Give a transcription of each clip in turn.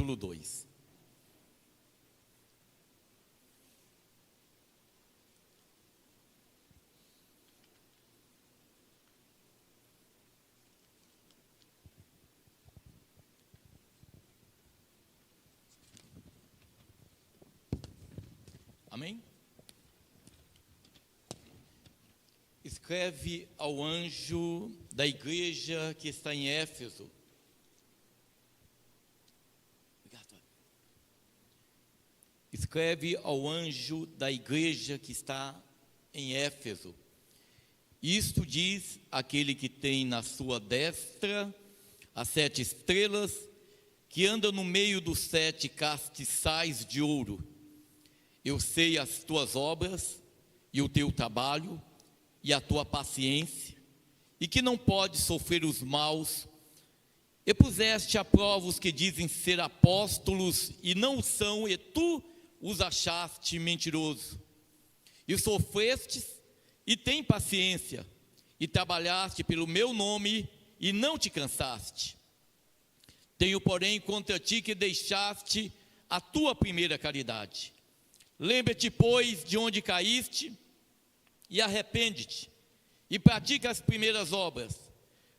capítulo 2. Amém? Escreve ao anjo da igreja que está em Éfeso. Escreve ao anjo da igreja que está em Éfeso. Isto diz aquele que tem na sua destra as 7 estrelas, que anda no meio dos 7 castiçais de ouro. Eu sei as tuas obras e o teu trabalho e a tua paciência, e que não podes sofrer os maus, e puseste à prova os que dizem ser apóstolos e não o são, e tu os achaste mentiroso. E sofrestes e tem paciência, e trabalhaste pelo meu nome e não te cansaste. Tenho, porém, contra ti que deixaste a tua primeira caridade. Lembra-te, pois, de onde caíste, e arrepende-te, e pratica as primeiras obras.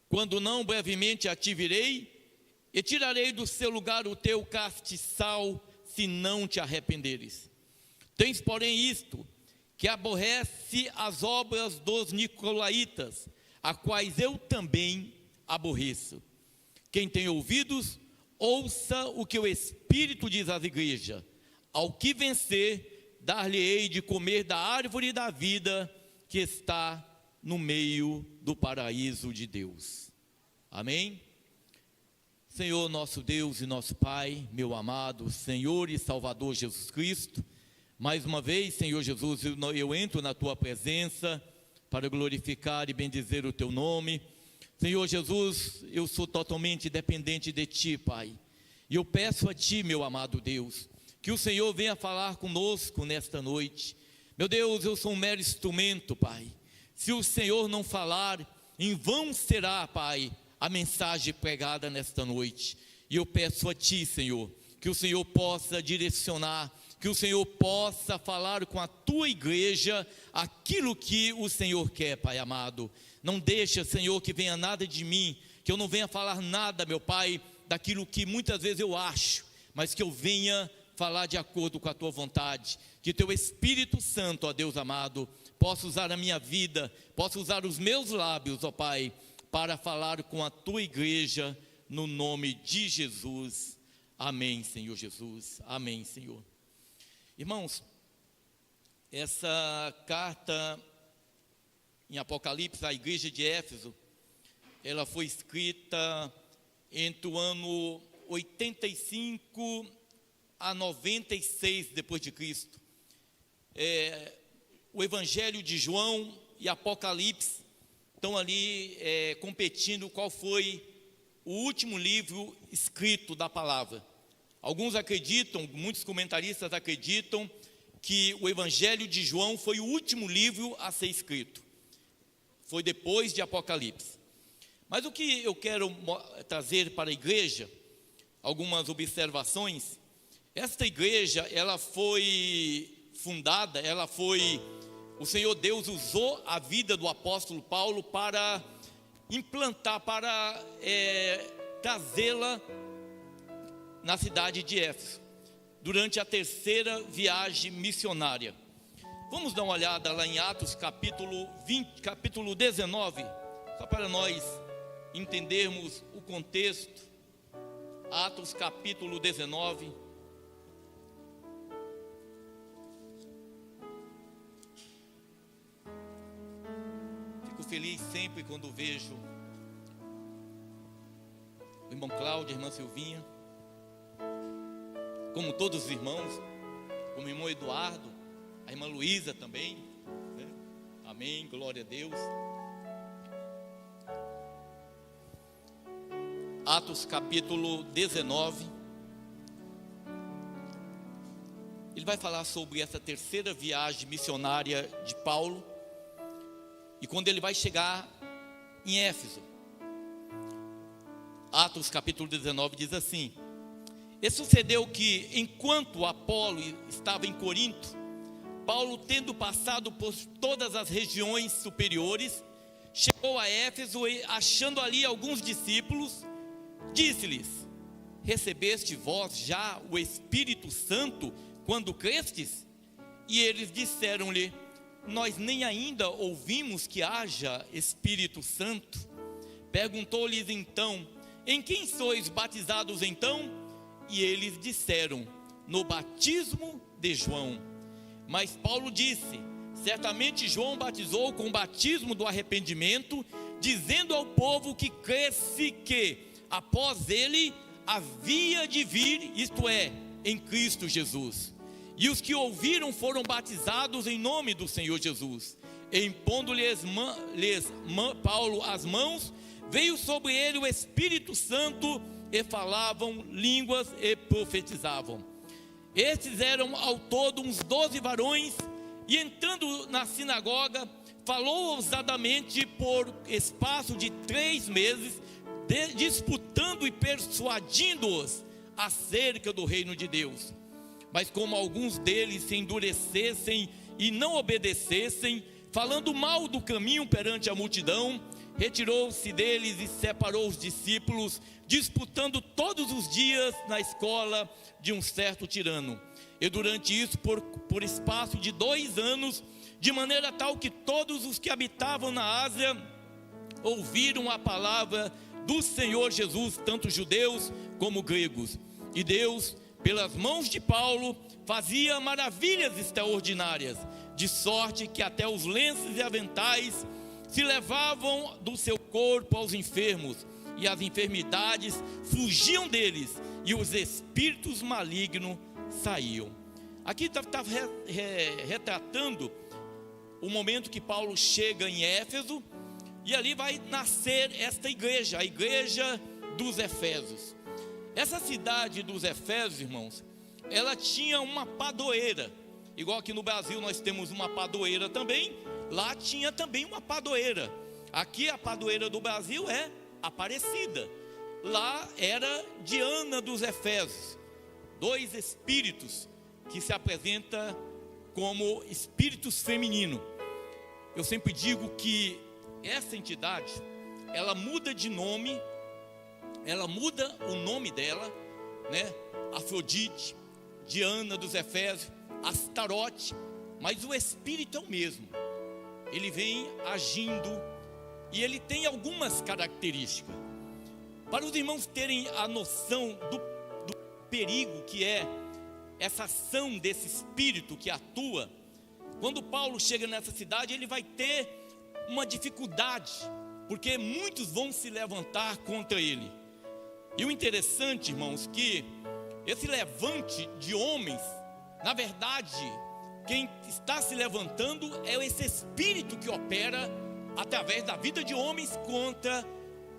Quando não, brevemente a ti virei, e tirarei do seu lugar o teu castiçal, se não te arrependeres. Tens, porém, isto, que aborrece as obras dos nicolaítas, a quais eu também aborreço. Quem tem ouvidos, ouça o que o Espírito diz às igrejas. Ao que vencer, dar-lhe-ei de comer da árvore da vida, que está no meio do paraíso de Deus. Amém? Senhor nosso Deus e nosso Pai, meu amado Senhor e Salvador Jesus Cristo, mais uma vez, Senhor Jesus, eu entro na Tua presença para glorificar e bendizer o Teu nome. Senhor Jesus, eu sou totalmente dependente de Ti, Pai, e eu peço a Ti, meu amado Deus, que o Senhor venha falar conosco nesta noite. Meu Deus, eu sou um mero instrumento, Pai. Se o Senhor não falar, em vão será, Pai, a mensagem pregada nesta noite. E eu peço a Ti, Senhor, que o Senhor possa direcionar, que o Senhor possa falar com a Tua igreja aquilo que o Senhor quer, Pai amado. Não deixa, Senhor, que venha nada de mim, que eu não venha falar nada, meu Pai, daquilo que muitas vezes eu acho, mas que eu venha falar de acordo com a Tua vontade. Que Teu Espírito Santo, ó Deus amado, possa usar a minha vida, possa usar os meus lábios, ó Pai, para falar com a Tua igreja, no nome de Jesus. Amém, Senhor Jesus. Amém, Senhor. Irmãos, essa carta em Apocalipse à igreja de Éfeso, ela foi escrita entre o ano 85 a 96 depois de Cristo. O Evangelho de João e Apocalipse estão ali competindo qual foi o último livro escrito da palavra. Alguns acreditam, muitos comentaristas acreditam que o Evangelho de João foi o último livro a ser escrito. Foi depois de Apocalipse. Mas o que eu quero trazer para a igreja, algumas observações. Esta igreja, ela foi fundada, o Senhor Deus usou a vida do apóstolo Paulo para implantar, para trazê-la na cidade de Éfeso, durante a 3ª viagem missionária. Vamos dar uma olhada lá em Atos capítulo 19, só para nós entendermos o contexto. Atos capítulo 19. Fico feliz sempre quando vejo o irmão Cláudio, a irmã Silvinha, como todos os irmãos, como o irmão Eduardo, a irmã Luísa também, né? Amém, glória a Deus. Atos capítulo 19, ele vai falar sobre essa 3ª viagem missionária de Paulo, e quando ele vai chegar em Éfeso. Atos capítulo 19 diz assim: E sucedeu que, enquanto Apolo estava em Corinto, Paulo, tendo passado por todas as regiões superiores, chegou a Éfeso e, achando ali alguns discípulos, disse-lhes: recebeste vós já o Espírito Santo quando crestes? E eles disseram-lhe: nós nem ainda ouvimos que haja Espírito Santo. Perguntou-lhes então: em quem sois batizados então? E eles disseram: no batismo de João. Mas Paulo disse: certamente João batizou com o batismo do arrependimento, dizendo ao povo que cresce que após ele havia de vir, isto é, em Cristo Jesus. E os que ouviram foram batizados em nome do Senhor Jesus. E impondo-lhes Paulo as mãos, veio sobre ele o Espírito Santo, e falavam línguas e profetizavam. Estes eram ao todo uns 12 varões, e entrando na sinagoga, falou ousadamente por espaço de 3 meses, disputando e persuadindo-os acerca do reino de Deus. Mas como alguns deles se endurecessem e não obedecessem, falando mal do caminho perante a multidão, retirou-se deles e separou os discípulos, disputando todos os dias na escola de um certo tirano. E durante isso, por espaço de 2 anos, de maneira tal que todos os que habitavam na Ásia ouviram a palavra do Senhor Jesus, tanto judeus como gregos. E Deus, pelas mãos de Paulo, fazia maravilhas extraordinárias, de sorte que até os lenços e aventais se levavam do seu corpo aos enfermos, e as enfermidades fugiam deles, e os espíritos malignos saíam. Aqui está retratando o momento que Paulo chega em Éfeso, e ali vai nascer esta igreja, a igreja dos Efésios. Essa cidade dos Efésios, irmãos, ela tinha uma padroeira, igual aqui no Brasil nós temos uma padroeira também. Lá tinha também uma padroeira. Aqui a padroeira do Brasil é Aparecida. Lá era Diana dos Efésios, 2 espíritos que se apresentam como espíritos femininos. Eu sempre digo que essa entidade, ela muda de nome, ela muda o nome dela, né? Afrodite, Diana dos Efésios, Astarote, mas o espírito é o mesmo. Ele vem agindo e ele tem algumas características. Para os irmãos terem a noção do perigo que é essa ação desse espírito que atua, quando Paulo chega nessa cidade, ele vai ter uma dificuldade, porque muitos vão se levantar contra ele. E o interessante, irmãos, que esse levante de homens, na verdade, quem está se levantando é esse espírito que opera através da vida de homens contra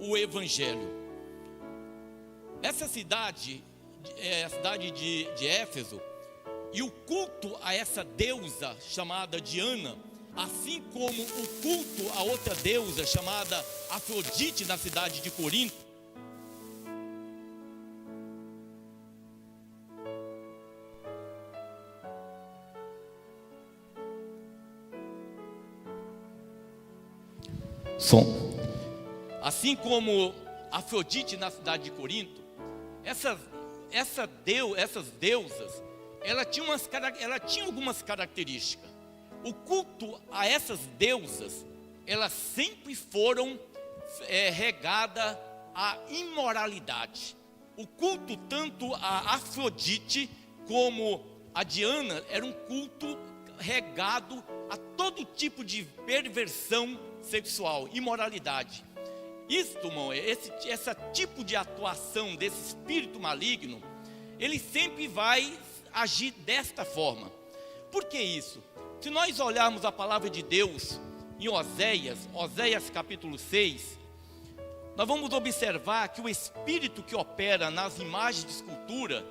o evangelho. Essa cidade é a cidade de Éfeso, e o culto a essa deusa chamada Diana, assim como o culto a outra deusa chamada Afrodite na cidade de Corinto, assim como Afrodite na cidade de Corinto, essas deusas, ela tinha algumas características. O culto a essas deusas, elas sempre foram regada à imoralidade. O culto tanto a Afrodite como a Diana era um culto regado a todo tipo de perversão sexual, imoralidade. Isto, irmão, esse tipo de atuação desse espírito maligno, ele sempre vai agir desta forma. Por que isso? Se nós olharmos a palavra de Deus em Oséias capítulo 6, nós vamos observar que o espírito que opera nas imagens de escultura,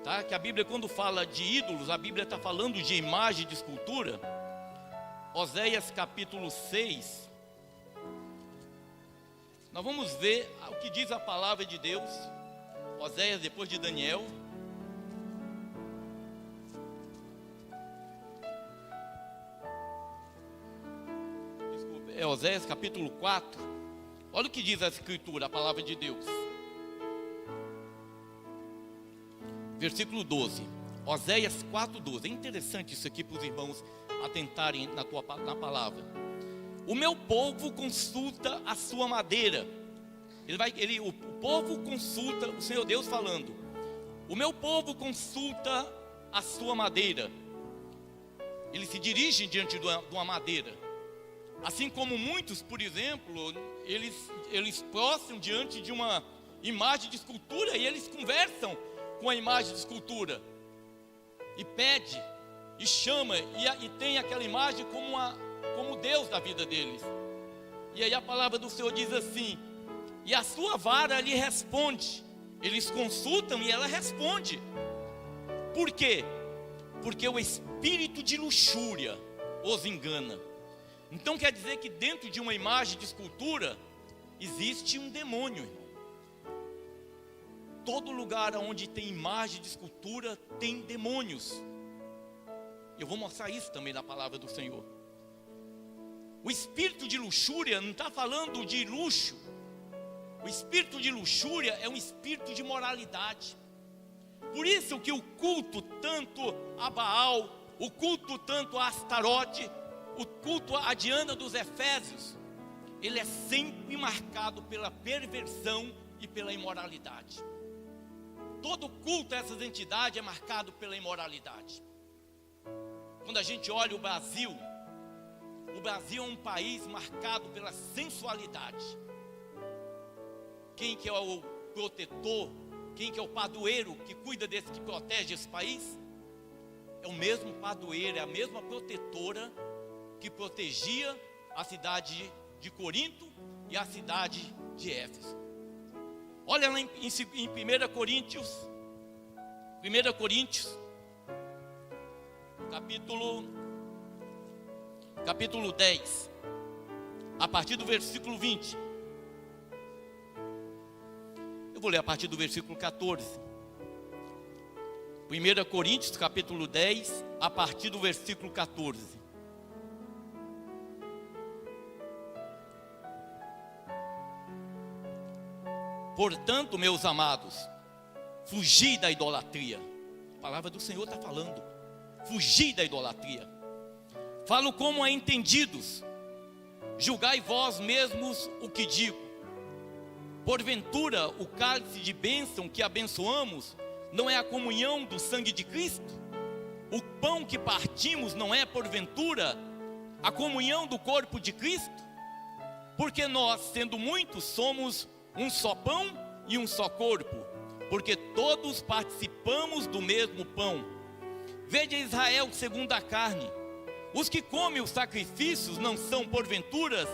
tá? Que a Bíblia, quando fala de ídolos, a Bíblia está falando de imagem de escultura. Oséias capítulo 6, nós vamos ver o que diz a palavra de Deus. Oséias, depois de Daniel, Oséias capítulo 4. Olha o que diz a Escritura, a palavra de Deus. Versículo 12. Oséias 4:12. É interessante isso aqui para os irmãos atentarem na palavra. O meu povo consulta a sua madeira. O povo consulta, o Senhor Deus falando. O meu povo consulta a sua madeira. Eles se dirigem diante de uma madeira. Assim como muitos, por exemplo, eles prostram diante de uma imagem de escultura e eles conversam com a imagem de escultura. E pede, e chama, e tem aquela imagem como Deus da vida deles. E aí a palavra do Senhor diz assim: e a sua vara lhe responde. Eles consultam e ela responde. Por quê? Porque o espírito de luxúria os engana. Então quer dizer que dentro de uma imagem de escultura existe um demônio, irmão. Todo lugar onde tem imagem de escultura tem demônios. Eu vou mostrar isso também na palavra do Senhor. O espírito de luxúria não está falando de luxo. O espírito de luxúria é um espírito de moralidade. Por isso que o culto tanto a Baal, o culto tanto a Astarote, o culto a Diana dos Efésios, ele é sempre marcado pela perversão e pela imoralidade. Todo culto a essas entidades é marcado pela imoralidade. Quando a gente olha o Brasil é um país marcado pela sensualidade. Quem que é o protetor, quem que é o padroeiro que cuida desse, que protege esse país? É o mesmo padroeiro, é a mesma protetora que protegia a cidade de Corinto e a cidade de Éfeso. Olha lá em 1 Coríntios, capítulo 10, a partir do versículo 20. Eu vou ler a partir do versículo 14. 1 Coríntios capítulo 10, a partir do versículo 14. Portanto, meus amados, fugi da idolatria. A palavra do Senhor está falando. Fugi da idolatria. Falo como a entendidos. Julgai vós mesmos o que digo. Porventura, o cálice de bênção que abençoamos não é a comunhão do sangue de Cristo? O pão que partimos não é, porventura, a comunhão do corpo de Cristo? Porque nós, sendo muitos, somos um só pão e um só corpo, porque todos participamos do mesmo pão. Veja Israel segundo a carne. Os que comem os sacrifícios não são, porventura,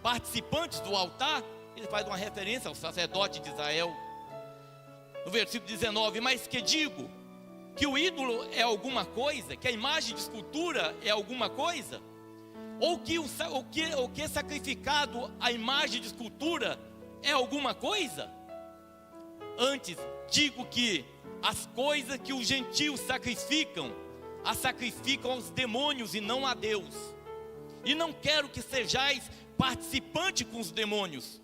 participantes do altar? Ele faz uma referência ao sacerdote de Israel. No versículo 19, mas que digo? Que o ídolo é alguma coisa? Que a imagem de escultura é alguma coisa? Ou que o que é sacrificado à imagem de escultura é alguma coisa? Antes, digo que as coisas que os gentios sacrificam, as sacrificam aos demônios e não a Deus. E não quero que sejais participante com os demônios.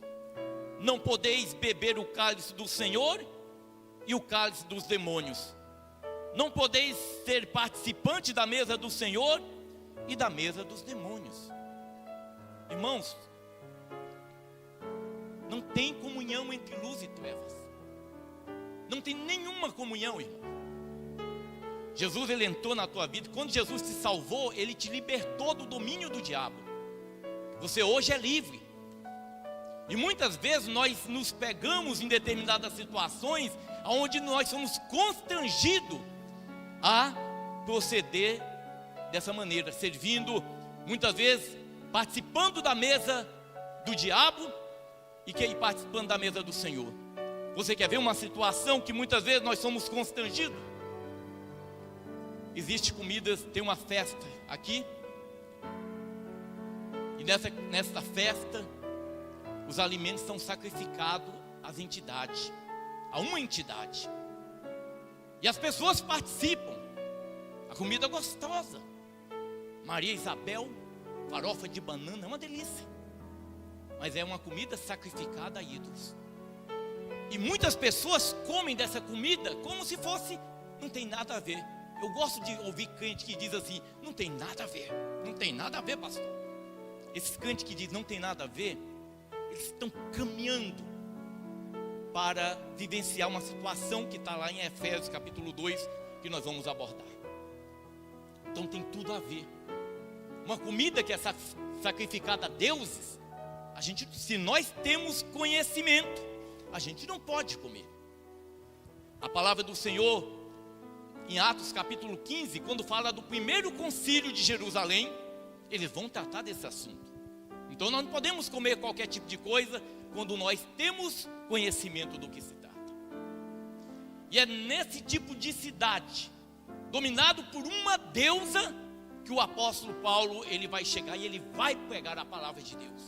Não podeis beber o cálice do Senhor e o cálice dos demônios. Não podeis ser participante da mesa do Senhor e da mesa dos demônios. Irmãos, não tem comunhão entre luz e trevas. Não tem nenhuma comunhão, irmão. Jesus, ele entrou na tua vida. Quando Jesus te salvou, ele te libertou do domínio do diabo. Você hoje é livre. E muitas vezes nós nos pegamos em determinadas situações onde nós somos constrangidos a proceder dessa maneira, servindo, muitas vezes, participando da mesa do diabo e participando da mesa do Senhor. Você quer ver uma situação que muitas vezes nós somos constrangidos? Existe comidas, tem uma festa aqui, e nessa festa os alimentos são sacrificados às entidades, a uma entidade, e as pessoas participam. A comida é gostosa. Maria Isabel, farofa de banana, é uma delícia. mas é uma comida sacrificada a ídolos. E muitas pessoas comem dessa comida como se fosse, não tem nada a ver. Eu gosto de ouvir crente que diz assim, não tem nada a ver, não tem nada a ver, pastor. Esses crentes que dizem não tem nada a ver, eles estão caminhando para vivenciar uma situação que está lá em Efésios capítulo 2, que nós vamos abordar. Então tem tudo a ver. Uma comida que é sacrificada a deuses, se nós temos conhecimento, a gente não pode comer. A palavra do Senhor, em Atos capítulo 15, quando fala do primeiro concílio de Jerusalém, eles vão tratar desse assunto. Então nós não podemos comer qualquer tipo de coisa quando nós temos conhecimento do que se trata. E é nesse tipo de cidade, dominado por uma deusa, que o apóstolo Paulo, ele vai chegar e ele vai pregar a palavra de Deus.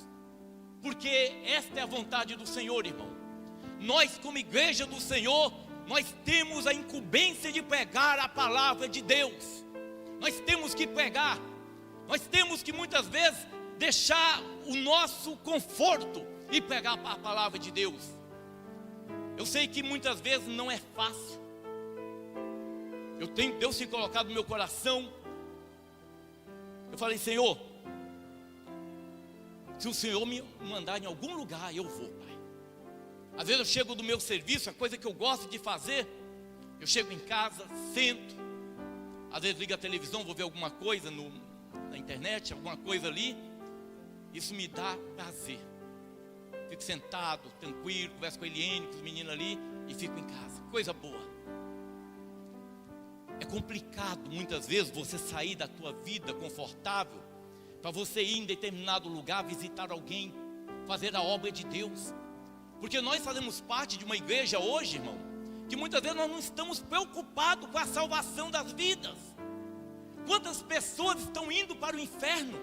Porque esta é a vontade do Senhor, irmão. Nós, como igreja do Senhor, nós temos a incumbência de pregar a palavra de Deus. Nós temos que pregar. Nós temos que muitas vezes deixar o nosso conforto e pregar a palavra de Deus. Eu sei que muitas vezes não é fácil. Deus tem colocado no meu coração. Eu falei, Senhor, se o Senhor me mandar em algum lugar, eu vou, Pai. Às vezes eu chego do meu serviço, a coisa que eu gosto de fazer, eu chego em casa, sento, às vezes ligo a televisão, vou ver alguma coisa na internet, alguma coisa ali. Isso me dá prazer. Fico sentado, tranquilo, converso com a Eliane, com os meninos ali, e fico em casa, coisa boa. É complicado muitas vezes você sair da tua vida confortável para você ir em determinado lugar, visitar alguém, fazer a obra de Deus. Porque nós fazemos parte de uma igreja hoje, irmão, que muitas vezes nós não estamos preocupados com a salvação das vidas. Quantas pessoas estão indo para o inferno?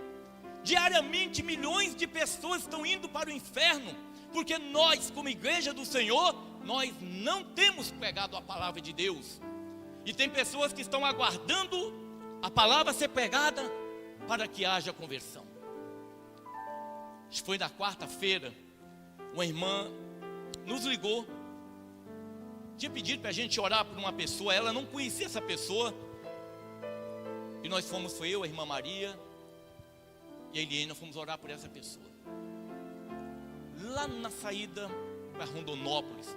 Diariamente milhões de pessoas estão indo para o inferno, porque nós, como igreja do Senhor, nós não temos pregado a palavra de Deus. E tem pessoas que estão aguardando a palavra ser pregada para que haja conversão. Foi na quarta-feira, uma irmã nos ligou, tinha pedido para a gente orar por uma pessoa, ela não conhecia essa pessoa, e nós fomos, foi eu, a irmã Maria e a Eliane, nós fomos orar por essa pessoa. Lá na saída para Rondonópolis,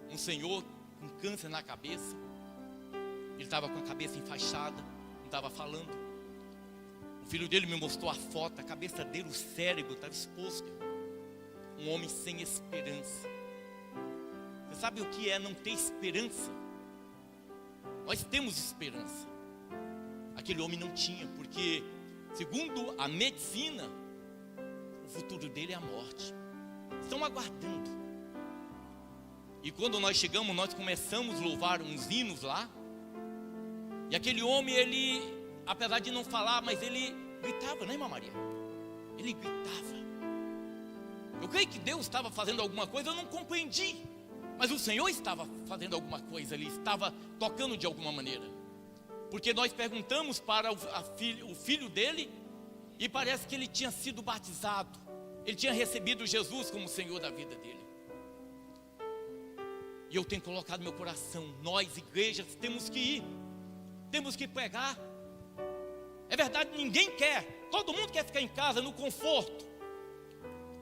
um senhor com câncer na cabeça, ele estava com a cabeça enfaixada, não estava falando. O filho dele me mostrou a foto, a cabeça dele, o cérebro estava exposto. Um homem sem esperança. Você sabe o que é não ter esperança? Nós temos esperança. Aquele homem não tinha, porque segundo a medicina, o futuro dele é a morte. Estão aguardando. E quando nós chegamos, nós começamos a louvar uns hinos lá. E aquele homem, ele, apesar de não falar, mas ele gritava, né, irmã Maria? Ele gritava. Eu creio que Deus estava fazendo alguma coisa, eu não compreendi. Mas o Senhor estava fazendo alguma coisa, Ele estava tocando de alguma maneira. Porque nós perguntamos para o filho dele, e parece que ele tinha sido batizado. Ele tinha recebido Jesus como Senhor da vida dele. E eu tenho colocado no meu coração, nós, igrejas, temos que ir. Temos que pregar. É verdade, ninguém quer. Todo mundo quer ficar em casa, no conforto.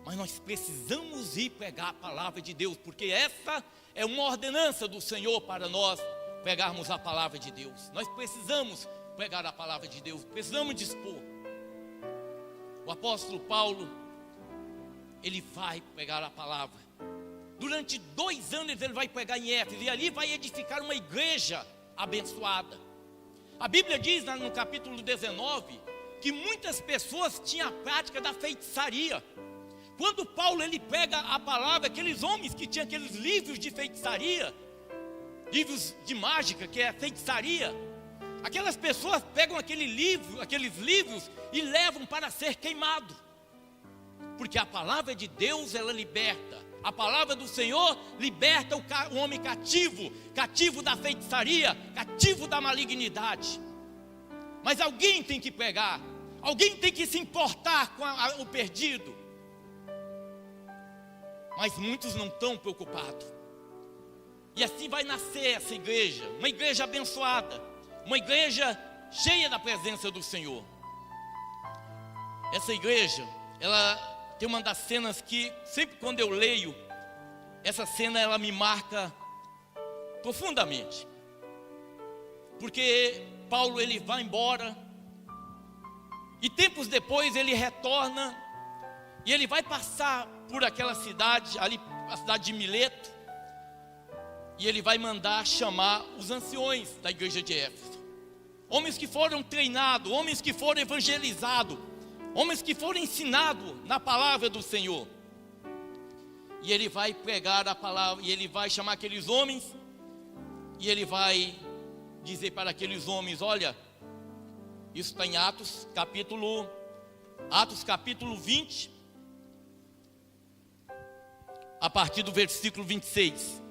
Mas nós precisamos ir pregar a palavra de Deus, porque essa é uma ordenança do Senhor para nós pregarmos a palavra de Deus. Nós precisamos pregar a palavra de Deus, precisamos dispor. O apóstolo Paulo, ele vai pregar a palavra. Durante 2 anos ele vai pregar em Éfeso, e ali vai edificar uma igreja abençoada. A Bíblia diz no capítulo 19 que muitas pessoas tinham a prática da feitiçaria. Quando Paulo ele prega a palavra, aqueles homens que tinham aqueles livros de feitiçaria, livros de mágica, que é a feitiçaria, aquelas pessoas pegam aqueles livros e levam para ser queimado. Porque a palavra de Deus, ela liberta. A palavra do Senhor liberta o homem cativo, cativo da feitiçaria, cativo da malignidade. Mas alguém tem que pregar, alguém tem que se importar com o perdido. mas muitos não estão preocupados. E assim vai nascer essa igreja, uma igreja abençoada, uma igreja cheia da presença do Senhor. Essa igreja, ela tem uma das cenas que, sempre quando eu leio, essa cena ela me marca profundamente. Porque Paulo ele vai embora, e tempos depois ele retorna, e ele vai passar por aquela cidade, ali a cidade de Mileto, e ele vai mandar chamar os anciões da igreja de Éfeso. Homens que foram treinados, homens que foram evangelizados, homens que foram ensinados na palavra do Senhor. E ele vai pregar a palavra, e ele vai chamar aqueles homens, e ele vai dizer para aqueles homens: olha, isso está em Atos capítulo 20, a partir do versículo 26.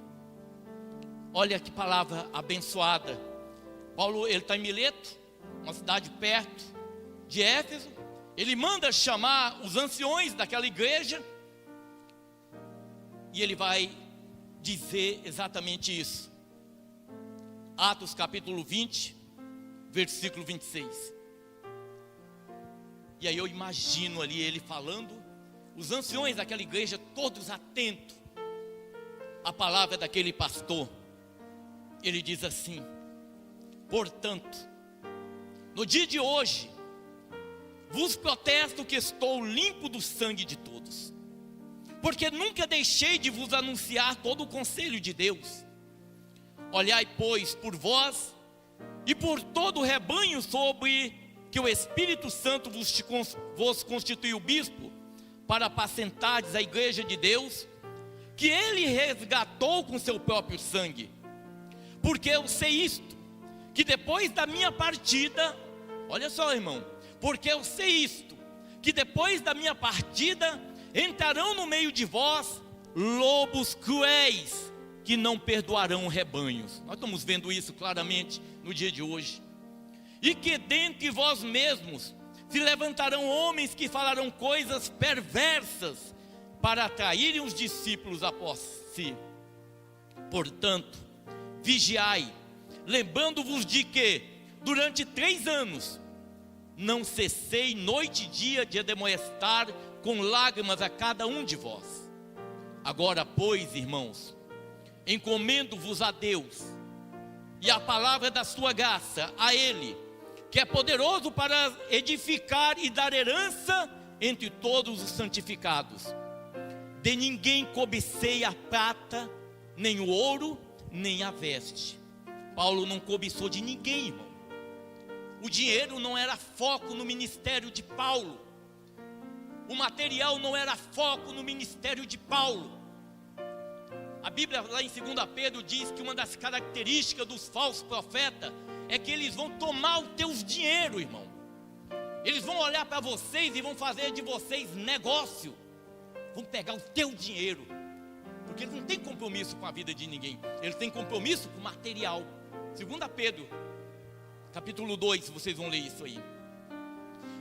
Olha que palavra abençoada. Paulo, ele está em Mileto, uma cidade perto de Éfeso. Ele manda chamar os anciões daquela igreja, e ele vai dizer exatamente isso. Atos capítulo 20, versículo 26. E aí eu imagino ali ele falando, os anciões daquela igreja todos atentos à palavra daquele pastor. Ele diz assim: portanto, no dia de hoje, vos protesto que estou limpo do sangue de todos, porque nunca deixei de vos anunciar todo o conselho de Deus. Olhai, pois, por vós e por todo o rebanho sobre que o Espírito Santo vos constituiu bispo, para apacentardes a igreja de Deus, que ele resgatou com seu próprio sangue. Porque eu sei isto, que depois da minha partida, olha só, irmão, porque eu sei isto, que depois da minha partida entrarão no meio de vós lobos cruéis, que não perdoarão rebanhos. Nós estamos vendo isso claramente no dia de hoje. E que dentre vós mesmos se levantarão homens que falarão coisas perversas, para atraírem os discípulos após si. Portanto, vigiai, lembrando-vos de que durante 3 anos não cessei noite e dia de admoestar com lágrimas a cada um de vós. Agora, pois, irmãos, encomendo-vos a Deus e a palavra da sua graça, a Ele, que é poderoso para edificar e dar herança entre todos os santificados. De ninguém cobicei a prata, nem o ouro, nem a veste. Paulo não cobiçou de ninguém, irmão. O dinheiro não era foco no ministério de Paulo. O material não era foco no ministério de Paulo. A Bíblia lá em 2 Pedro diz que uma das características dos falsos profetas é que eles vão tomar o teu dinheiro, irmão. Eles vão olhar para vocês e vão fazer de vocês negócio. Vão pegar o teu dinheiro, porque eles não têm compromisso com a vida de ninguém. Eles têm compromisso com o material. 2 Pedro capítulo 2, vocês vão ler isso aí.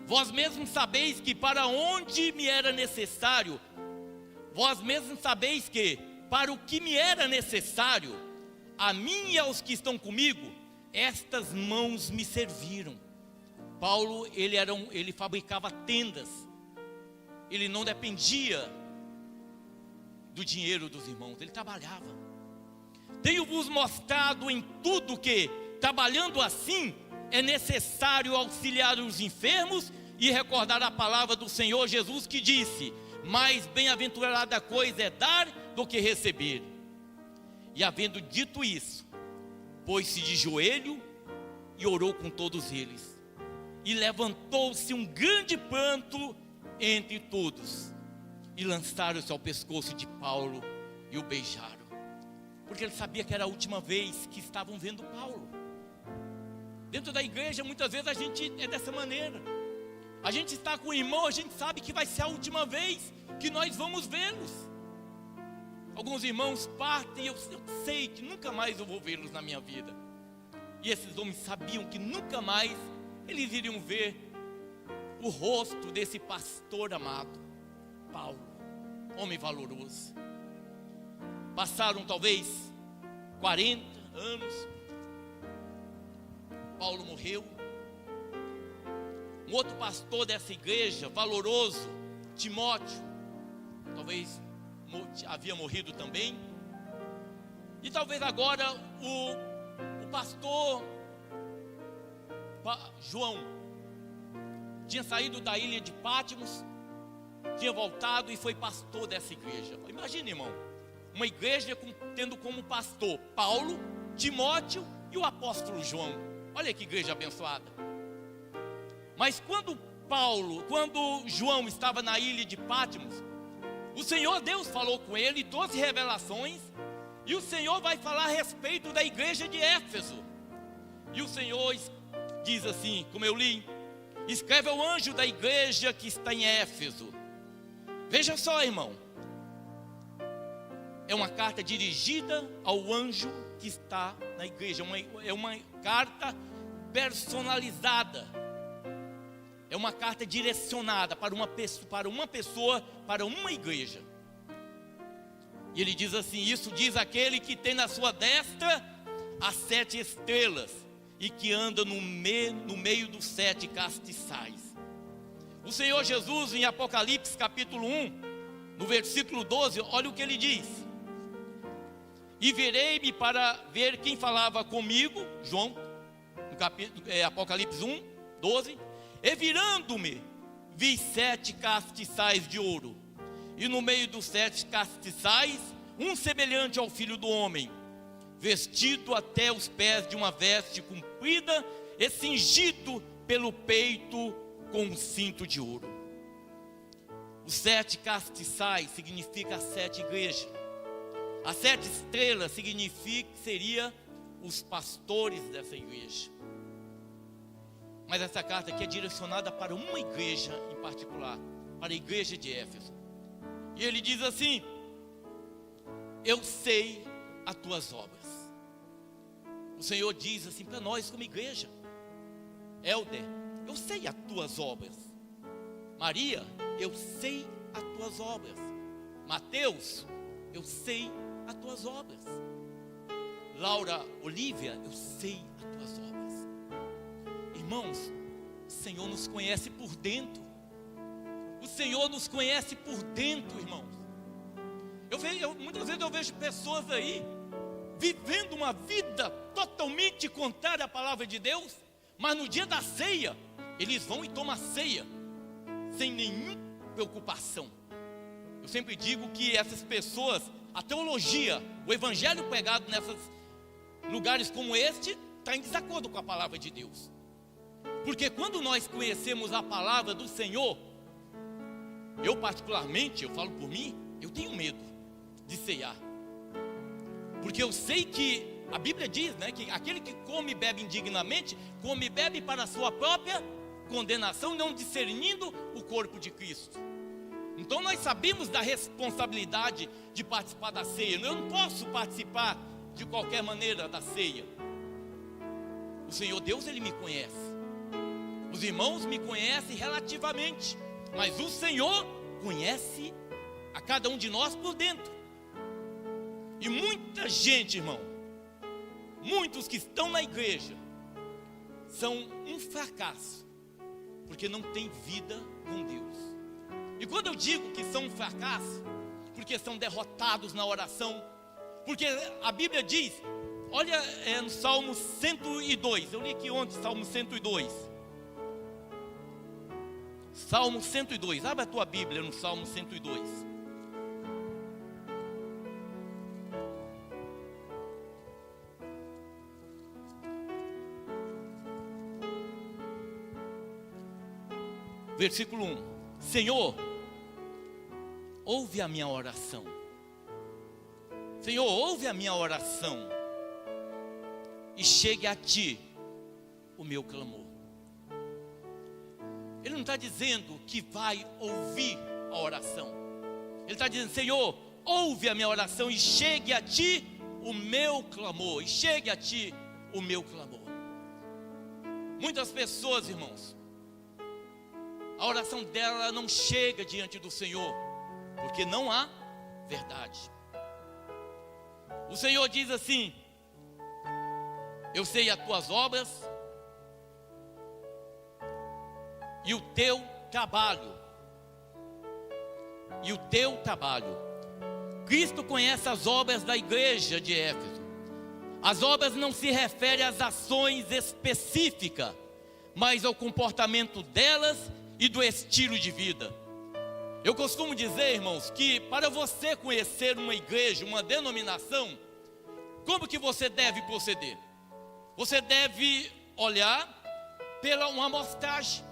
Vós mesmos sabeis que para onde me era necessário, vós mesmos sabeis que para o que me era necessário, a mim e aos que estão comigo, estas mãos me serviram. Paulo, ele fabricava tendas. Ele não dependia do dinheiro dos irmãos, ele trabalhava. Tenho-vos mostrado em tudo que, trabalhando assim, é necessário auxiliar os enfermos e recordar a palavra do Senhor Jesus, que disse: mais bem-aventurada coisa é dar do que receber. E havendo dito isso, pôs-se de joelho e orou com todos eles. E levantou-se um grande pranto entre todos, e lançaram-se ao pescoço de Paulo e o beijaram, porque ele sabia que era a última vez que estavam vendo Paulo. Dentro da igreja, muitas vezes a gente é dessa maneira. A gente está com o irmão, a gente sabe que vai ser a última vez que nós vamos vê-los. Alguns irmãos partem e eu sei que nunca mais eu vou vê-los na minha vida. E esses homens sabiam que nunca mais eles iriam ver o rosto desse pastor amado, Paulo, homem valoroso. Passaram talvez 40 anos. Paulo morreu. Um outro pastor dessa igreja, valoroso, Timóteo, talvez havia morrido também. E talvez agora o pastor João tinha saído da ilha de Pátimos, tinha voltado e foi pastor dessa igreja. Imagina, irmão, uma igreja tendo como pastor Paulo, Timóteo e o apóstolo João. Olha que igreja abençoada. Mas quando João estava na ilha de Pátimos, o Senhor Deus falou com ele e trouxe revelações. E o Senhor vai falar a respeito da igreja de Éfeso. E o Senhor diz assim, como eu li: escreve ao anjo da igreja que está em Éfeso. Veja só, irmão, é uma carta dirigida ao anjo que está na igreja. É uma carta personalizada. É uma carta direcionada para uma pessoa, para uma igreja. E ele diz assim: isso diz aquele que tem na sua destra as 7 estrelas e que anda no meio dos 7 castiçais. O Senhor Jesus, em Apocalipse capítulo 1, no versículo 12, olha o que ele diz: e virei-me para ver quem falava comigo, João, no Apocalipse 1, 12, e virando-me, vi 7 castiçais de ouro, e no meio dos 7 castiçais, um semelhante ao Filho do Homem, vestido até os pés de uma veste comprida e cingido pelo peito com um cinto de ouro. Os 7 castiçais significa as 7 igrejas. As 7 estrelas seria os pastores dessa igreja. Mas essa carta aqui é direcionada para uma igreja em particular, para a igreja de Éfeso. E ele diz assim: eu sei as tuas obras. O Senhor diz assim para nós como igreja: Helder, eu sei as tuas obras. Maria, eu sei as tuas obras. Mateus, eu sei as tuas obras. Laura, Olívia, eu sei as tuas obras. Irmãos, o Senhor nos conhece por dentro. O Senhor nos conhece por dentro, irmãos. Muitas vezes eu vejo pessoas aí vivendo uma vida totalmente contrária à palavra de Deus, mas no dia da ceia, eles vão e tomam a ceia sem nenhuma preocupação. Eu sempre digo que essas pessoas, a teologia, o evangelho pregado nesses lugares como este, está em desacordo com a palavra de Deus. Porque quando nós conhecemos a palavra do Senhor, eu particularmente, eu falo por mim, eu tenho medo de ceiar. Porque eu sei que a Bíblia diz, né, que aquele que come e bebe indignamente, come e bebe para a sua própria condenação, não discernindo o corpo de Cristo. Então nós sabemos da responsabilidade de participar da ceia. Eu não posso participar de qualquer maneira da ceia. O Senhor Deus, Ele me conhece. Os irmãos me conhecem relativamente, mas o Senhor conhece a cada um de nós por dentro. E muita gente, irmão, muitos que estão na igreja são um fracasso, porque não tem vida com Deus. E quando eu digo que são um fracasso, porque são derrotados na oração, porque a Bíblia diz, olha no Salmo 102, eu li aqui ontem, Salmo 102. Salmo 102, abre a tua Bíblia no Salmo 102. Versículo 1: Senhor, ouve a minha oração. Senhor, ouve a minha oração e chegue a ti o meu clamor. Ele não está dizendo que vai ouvir a oração. Ele está dizendo: Senhor, ouve a minha oração e chegue a ti o meu clamor. E chegue a ti o meu clamor. Muitas pessoas, irmãos, a oração dela não chega diante do Senhor, porque não há verdade. O Senhor diz assim: eu sei as tuas obras e o teu trabalho. E o teu trabalho. Cristo conhece as obras da igreja de Éfeso. As obras não se referem às ações específicas, mas ao comportamento delas e do estilo de vida. Eu costumo dizer, irmãos, que para você conhecer uma igreja, uma denominação, como que você deve proceder? Você deve olhar pela uma amostragem.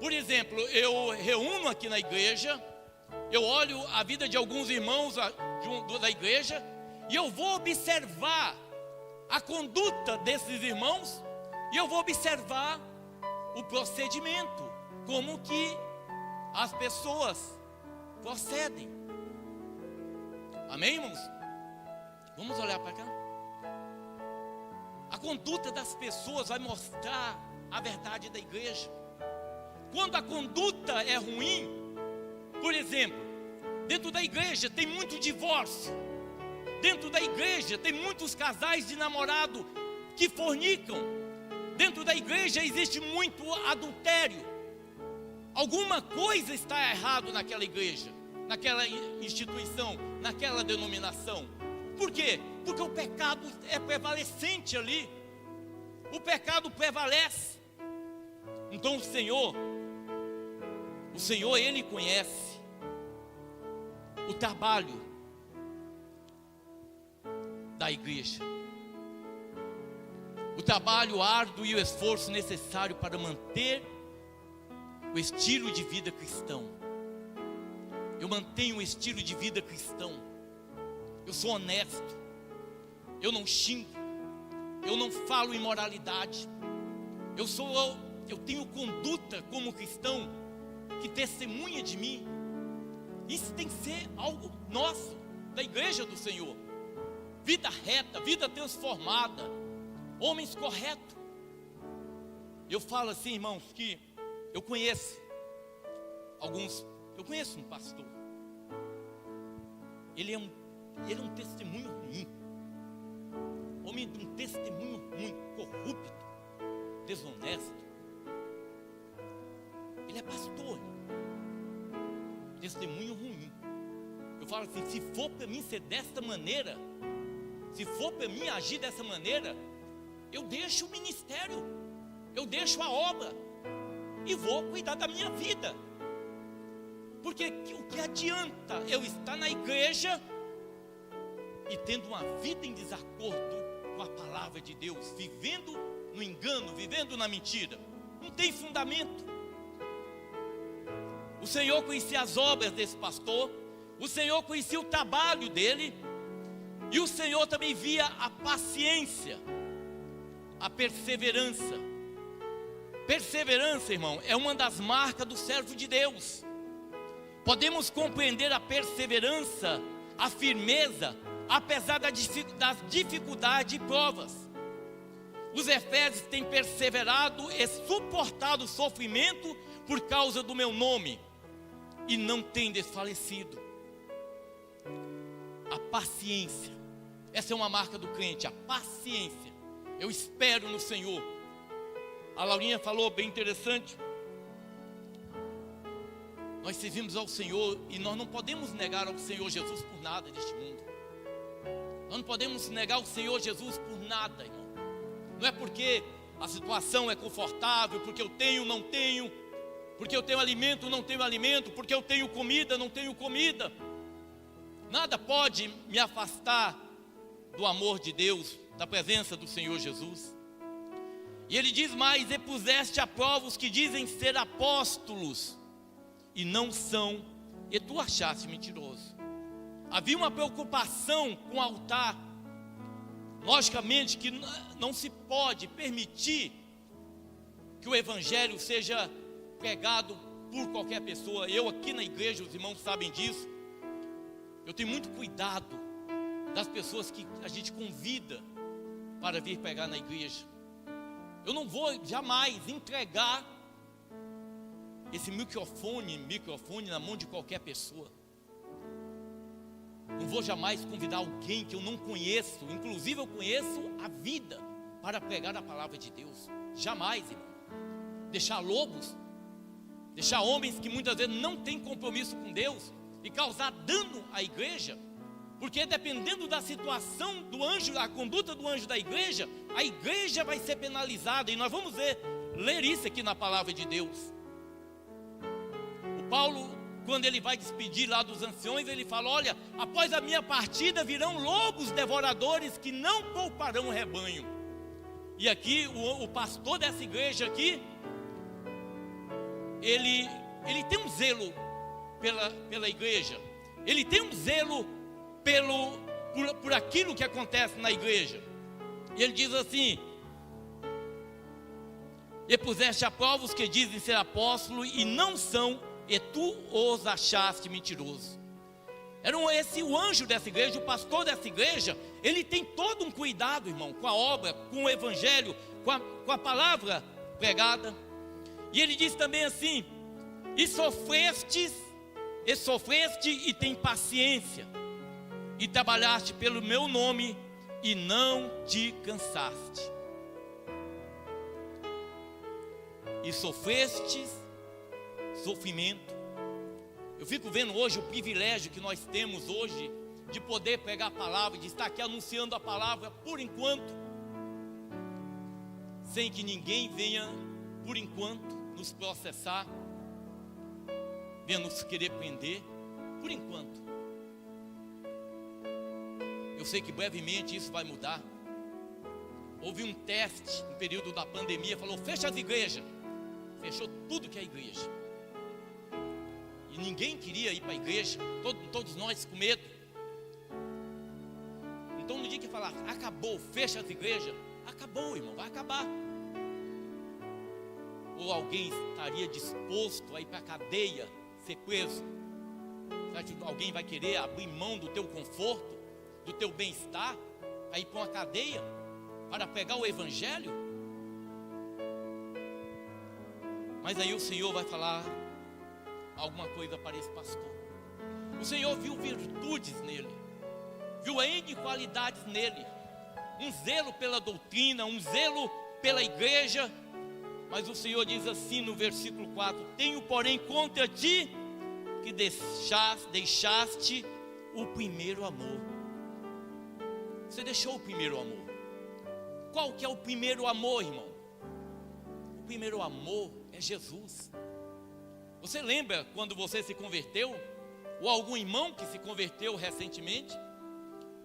Por exemplo, eu reúno aqui na igreja, eu olho a vida de alguns irmãos da igreja e eu vou observar a conduta desses irmãos e eu vou observar o procedimento, como que as pessoas procedem. Amém, irmãos? Vamos olhar para cá. A conduta das pessoas vai mostrar a verdade da igreja. Quando a conduta é ruim, por exemplo, dentro da igreja tem muito divórcio. Dentro da igreja tem muitos casais de namorado que fornicam. Dentro da igreja existe muito adultério. Alguma coisa está errado naquela igreja, naquela instituição, naquela denominação. Por quê? Porque o pecado é prevalecente ali. O pecado prevalece. Então o Senhor, Ele conhece o trabalho da igreja, o trabalho árduo e o esforço necessário para manter o estilo de vida cristão. Eu mantenho o estilo de vida cristão. Eu sou honesto, eu não xingo, eu não falo imoralidade, eu tenho conduta como cristão que testemunha de mim. Isso tem que ser algo nosso, da igreja do Senhor. Vida reta, vida transformada, homens corretos. Eu falo assim, irmãos, que eu conheço um pastor. Ele é um testemunho ruim, homem de um testemunho ruim, corrupto, desonesto. Ele é pastor, testemunho ruim. Eu falo assim, se for para mim ser desta maneira, se for para mim agir dessa maneira, eu deixo o ministério, eu deixo a obra e vou cuidar da minha vida. Porque o que adianta eu estar na igreja e tendo uma vida em desacordo com a palavra de Deus, vivendo no engano, vivendo na mentira? Não tem fundamento. O Senhor conhecia as obras desse pastor, o Senhor conhecia o trabalho dele, e o Senhor também via a paciência, a perseverança. Perseverança, irmão, é uma das marcas do servo de Deus. Podemos compreender a perseverança, a firmeza, apesar das dificuldades e provas. Os efésios têm perseverado e suportado o sofrimento por causa do meu nome, e não têm desfalecido. A paciência, essa é uma marca do crente, a paciência. Eu espero no Senhor. A Laurinha falou bem interessante. Nós servimos ao Senhor e nós não podemos negar ao Senhor Jesus por nada deste mundo. Nós não podemos negar ao Senhor Jesus por nada, irmão. Não é porque a situação é confortável, porque eu tenho, não tenho, porque eu tenho alimento, não tenho alimento, porque eu tenho comida, não tenho comida. Nada pode me afastar do amor de Deus, da presença do Senhor Jesus. E ele diz mais: e puseste à prova os que dizem ser apóstolos e não são, e tu achaste mentiroso. Havia uma preocupação com o altar. Logicamente que não se pode permitir que o evangelho seja pregado por qualquer pessoa. Eu aqui na igreja, os irmãos sabem disso, eu tenho muito cuidado das pessoas que a gente convida para vir pregar na igreja. Eu não vou jamais entregar esse microfone na mão de qualquer pessoa. Não vou jamais convidar alguém que eu não conheço, inclusive eu conheço a vida, para pregar a palavra de Deus. Jamais, irmão. Deixar lobos, deixar homens que muitas vezes não têm compromisso com Deus e causar dano à igreja, porque dependendo da situação do anjo, a conduta do anjo da igreja, a igreja vai ser penalizada, e nós vamos ler isso aqui na palavra de Deus. O Paulo, quando ele vai despedir lá dos anciões, ele fala: olha, após a minha partida virão lobos devoradores que não pouparão o rebanho. E aqui o pastor dessa igreja aqui, ele tem um zelo pela igreja, ele tem um zelo por aquilo que acontece na igreja. E ele diz assim: e puseste a prova os que dizem ser apóstolos e não são, e tu os achaste mentirosos. Era o anjo dessa igreja, o pastor dessa igreja. Ele tem todo um cuidado, irmão, com a obra, com o evangelho, com a palavra pregada. E ele diz também assim: e sofreste e tem paciência, e trabalhaste pelo meu nome e não te cansaste. E sofreste sofrimento. Eu fico vendo hoje o privilégio que nós temos hoje de poder pregar a palavra, de estar aqui anunciando a palavra por enquanto, sem que ninguém venha por enquanto nos processar, venha nos querer prender, por enquanto. Eu sei que brevemente isso vai mudar. Houve um teste no período da pandemia, falou: fecha as igrejas. Fechou tudo que é igreja. E ninguém queria ir para a igreja, todos nós com medo. Então no dia que falar, acabou, fecha as igrejas, acabou, irmão, vai acabar. Ou alguém estaria disposto a ir para a cadeia, ser preso? Será que alguém vai querer abrir mão do teu conforto, do teu bem-estar, para ir para uma cadeia, para pregar o evangelho? Mas aí o Senhor vai falar alguma coisa para esse pastor. O Senhor viu virtudes nele, viu N qualidades nele, um zelo pela doutrina, um zelo pela igreja. Mas o Senhor diz assim no versículo 4: tenho porém contra ti que deixaste o primeiro amor. Você deixou o primeiro amor. Qual que é o primeiro amor, irmão? O primeiro amor é Jesus. Você lembra quando você se converteu, ou algum irmão que se converteu recentemente,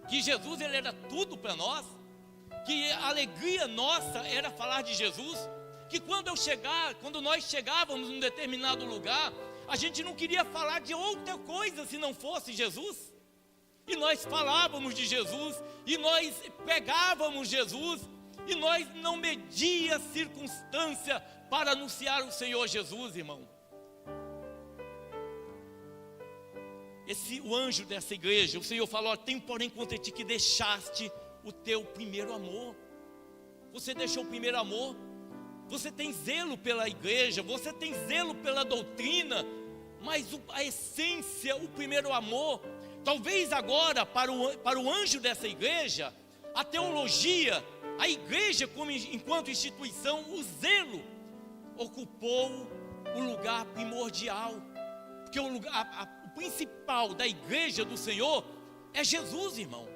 que Jesus ele era tudo para nós, que a alegria nossa era falar de Jesus, que quando nós chegávamos num determinado lugar, a gente não queria falar de outra coisa se não fosse Jesus, e nós falávamos de Jesus, e nós pregávamos Jesus, e nós não media circunstância para anunciar o Senhor Jesus, irmão. O anjo dessa igreja, o Senhor falou: tenho porém contra ti que deixaste o teu primeiro amor. Você deixou o primeiro amor. Você tem zelo pela igreja, você tem zelo pela doutrina, mas a essência, o primeiro amor, talvez agora para o anjo dessa igreja, a teologia, a igreja enquanto instituição, o zelo ocupou o lugar primordial, porque o principal da igreja do Senhor é Jesus, irmão.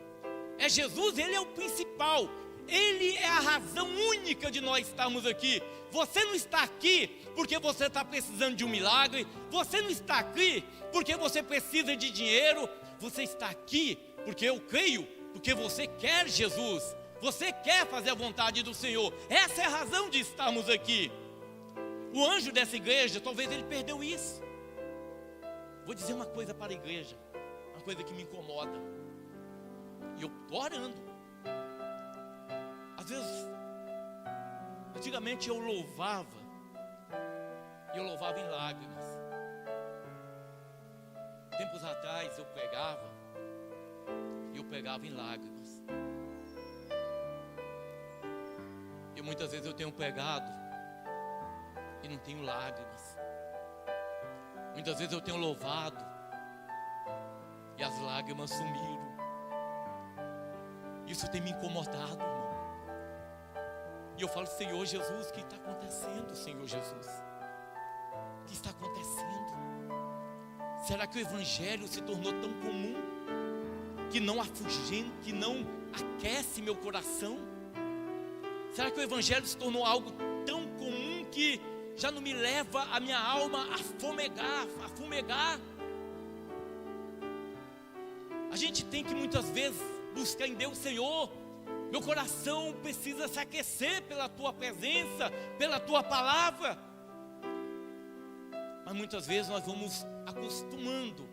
É Jesus, ele é o principal. Ele é a razão única de nós estarmos aqui. Você não está aqui porque você está precisando de um milagre. Você não está aqui porque você precisa de dinheiro. Você está aqui porque eu creio, porque você quer Jesus. Você quer fazer a vontade do Senhor. Essa é a razão de estarmos aqui. O anjo dessa igreja, talvez ele perdeu isso. Vou dizer uma coisa para a igreja, uma coisa que me incomoda, e eu estou orando. Às vezes, antigamente eu louvava, e eu louvava em lágrimas. Tempos atrás eu pregava, e eu pregava em lágrimas. E muitas vezes eu tenho pregado, e não tenho lágrimas. Muitas vezes eu tenho louvado, e as lágrimas sumiram. Isso tem me incomodado, irmão. E eu falo, Senhor Jesus, o que está acontecendo, Senhor Jesus? O que está acontecendo? Será que o Evangelho se tornou tão comum que não afugenta, que não aquece meu coração? Será que o Evangelho se tornou algo tão comum que já não me leva a minha alma a fumegar? A gente tem que muitas vezes buscar em Deus, Senhor, meu coração precisa se aquecer pela Tua presença, pela Tua palavra. Mas muitas vezes nós vamos acostumando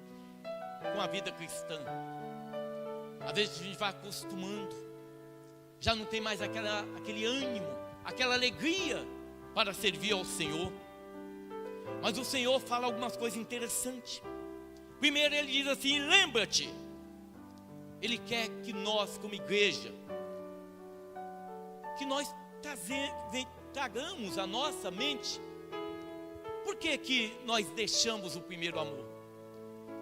com a vida cristã. Às vezes a gente vai acostumando, já não tem mais aquele ânimo, aquela alegria para servir ao Senhor. Mas o Senhor fala algumas coisas interessantes. Primeiro ele diz assim, lembra-te. Ele quer que nós como igreja, que nós tragamos a nossa mente. Por que nós deixamos o primeiro amor?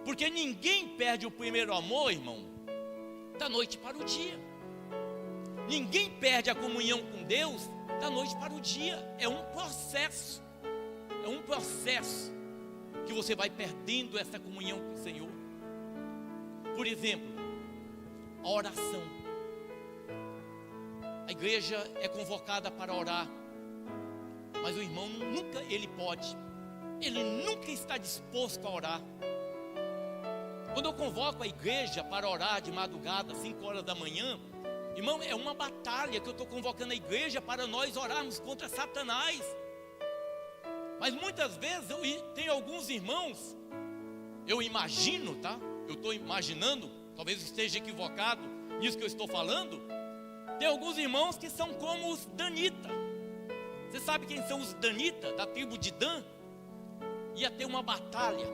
Porque ninguém perde o primeiro amor, irmão, da noite para o dia. Ninguém perde a comunhão com Deus da noite para o dia. É um processo. É um processo que você vai perdendo essa comunhão com o Senhor. Por exemplo, a oração. A igreja é convocada para orar, mas o irmão nunca ele nunca está disposto a orar. Quando eu convoco a igreja para orar de madrugada, 5 horas da manhã, irmão, é uma batalha que eu estou convocando a igreja para nós orarmos contra Satanás. Mas muitas vezes tem alguns irmãos, eu imagino, tá? Eu estou imaginando, talvez esteja equivocado nisso que eu estou falando. Tem alguns irmãos que são como os Danitas. Você sabe quem são os Danitas, da tribo de Dan? Ia ter uma batalha.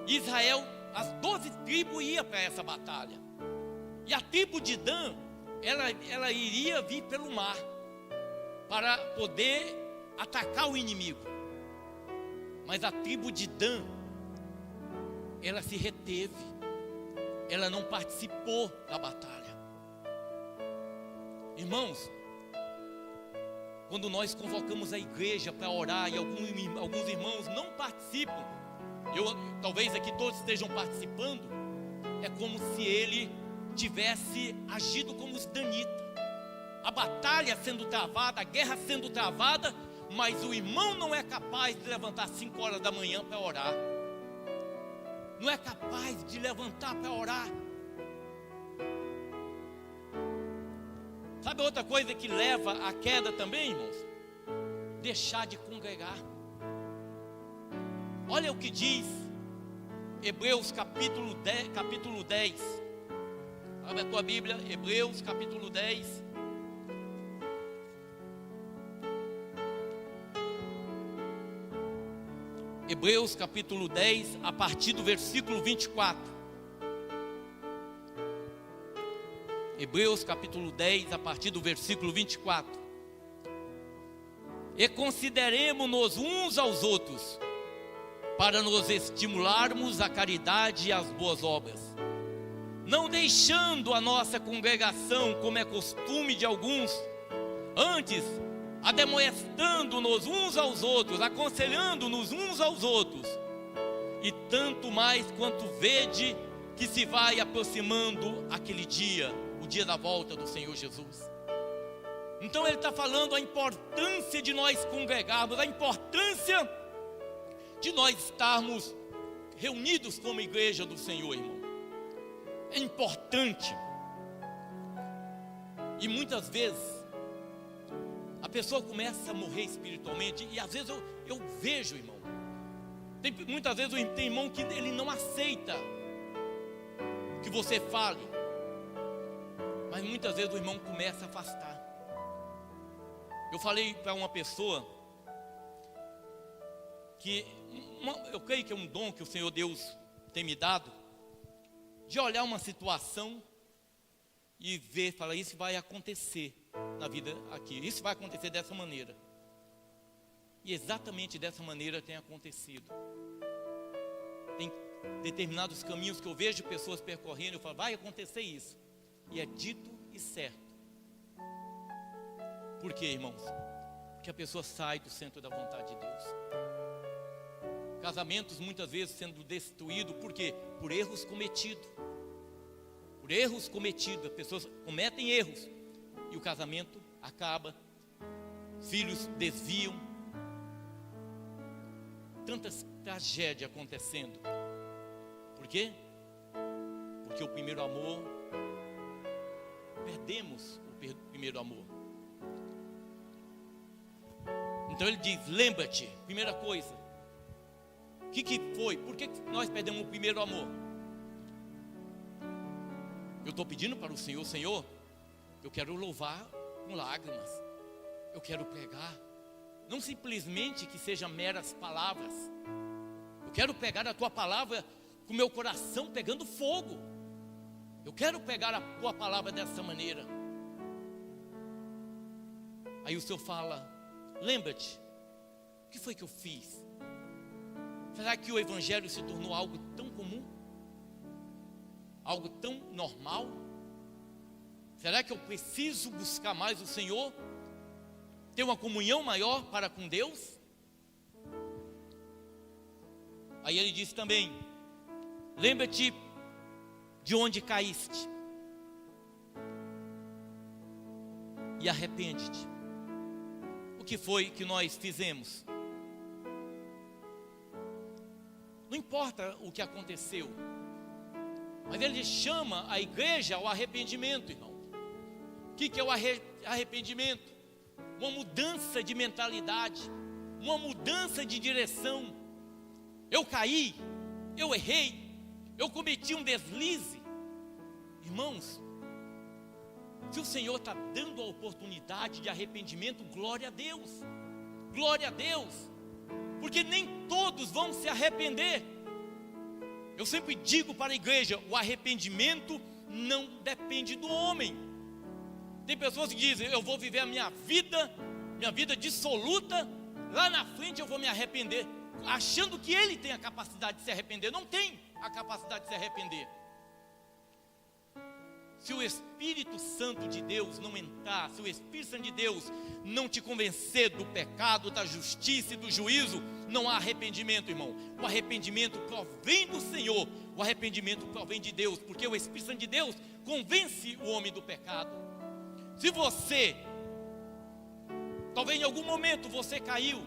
Israel, as 12 tribos iam para essa batalha. E a tribo de Dan, ela iria vir pelo mar para poder atacar o inimigo. Mas a tribo de Dan, ela se reteve. Ela não participou da batalha. Irmãos, quando nós convocamos a igreja para orar e alguns irmãos não participam, talvez aqui todos estejam participando, é como se ele tivesse agido como os Danitas. A batalha sendo travada, a guerra sendo travada, mas o irmão não é capaz de levantar 5 horas da manhã para orar. Não é capaz de levantar para orar. Sabe outra coisa que leva à queda também, irmãos? Deixar de congregar. Olha o que diz Hebreus capítulo 10. Abre a tua Bíblia, Hebreus capítulo 10. Hebreus capítulo 10, a partir do versículo 24. Hebreus capítulo 10, a partir do versículo 24. E consideremo-nos uns aos outros, para nos estimularmos à caridade e às boas obras, não deixando a nossa congregação, como é costume de alguns, antes ademoestando-nos uns aos outros, aconselhando-nos uns aos outros, e tanto mais quanto vede que se vai aproximando aquele dia, o dia da volta do Senhor Jesus. Então ele está falando a importância de nós congregarmos, a importância de nós estarmos reunidos como igreja do Senhor, irmão. É importante. E muitas vezes a pessoa começa a morrer espiritualmente, e às vezes eu vejo, irmão, muitas vezes tem irmão que ele não aceita que você fale, mas muitas vezes o irmão começa a afastar. Eu falei para uma pessoa que eu creio que é um dom que o Senhor Deus tem me dado, de olhar uma situação e ver, falar, isso vai acontecer na vida aqui, isso vai acontecer dessa maneira. E exatamente dessa maneira tem acontecido. Tem determinados caminhos que eu vejo pessoas percorrendo, eu falo, vai acontecer isso. E é dito e certo. Por quê, irmãos? Porque a pessoa sai do centro da vontade de Deus. Casamentos muitas vezes sendo destruídos, por quê? Por erros cometidos. Por erros cometidos, as pessoas cometem erros e o casamento acaba, filhos desviam, tantas tragédias acontecendo. Por quê? Porque o primeiro amor, perdemos o primeiro amor. Então ele diz, lembra-te, primeira coisa, o que foi? Por que nós perdemos o primeiro amor? Eu estou pedindo para o Senhor, Senhor, eu quero louvar com lágrimas, eu quero pregar, não simplesmente que sejam meras palavras, eu quero pegar a tua palavra com o meu coração pegando fogo, eu quero pegar a tua palavra dessa maneira. Aí o Senhor fala, lembra-te, o que foi que eu fiz? Será que o Evangelho se tornou algo tão comum? Algo tão normal? Será que eu preciso buscar mais o Senhor? Ter uma comunhão maior para com Deus? Aí ele diz também, lembra-te de onde caíste e arrepende-te. O que foi que nós fizemos? Não importa o que aconteceu, mas ele chama a igreja ao arrependimento, irmão. O que é o arrependimento? Uma mudança de mentalidade, uma mudança de direção. Eu caí, eu errei, eu cometi um deslize. Irmãos, se o Senhor está dando a oportunidade de arrependimento, glória a Deus, glória a Deus, porque nem todos vão se arrepender. Eu sempre digo para a igreja, o arrependimento não depende do homem. Tem pessoas que dizem, eu vou viver a minha vida dissoluta, lá na frente eu vou me arrepender, achando que ele tem a capacidade de se arrepender. Não tem a capacidade de se arrepender. Se o Espírito Santo de Deus não entrar, se o Espírito Santo de Deus não te convencer do pecado, da justiça e do juízo, não há arrependimento, irmão. O arrependimento provém do Senhor, o arrependimento provém de Deus, porque o Espírito Santo de Deus convence o homem do pecado. Se você, talvez em algum momento você caiu,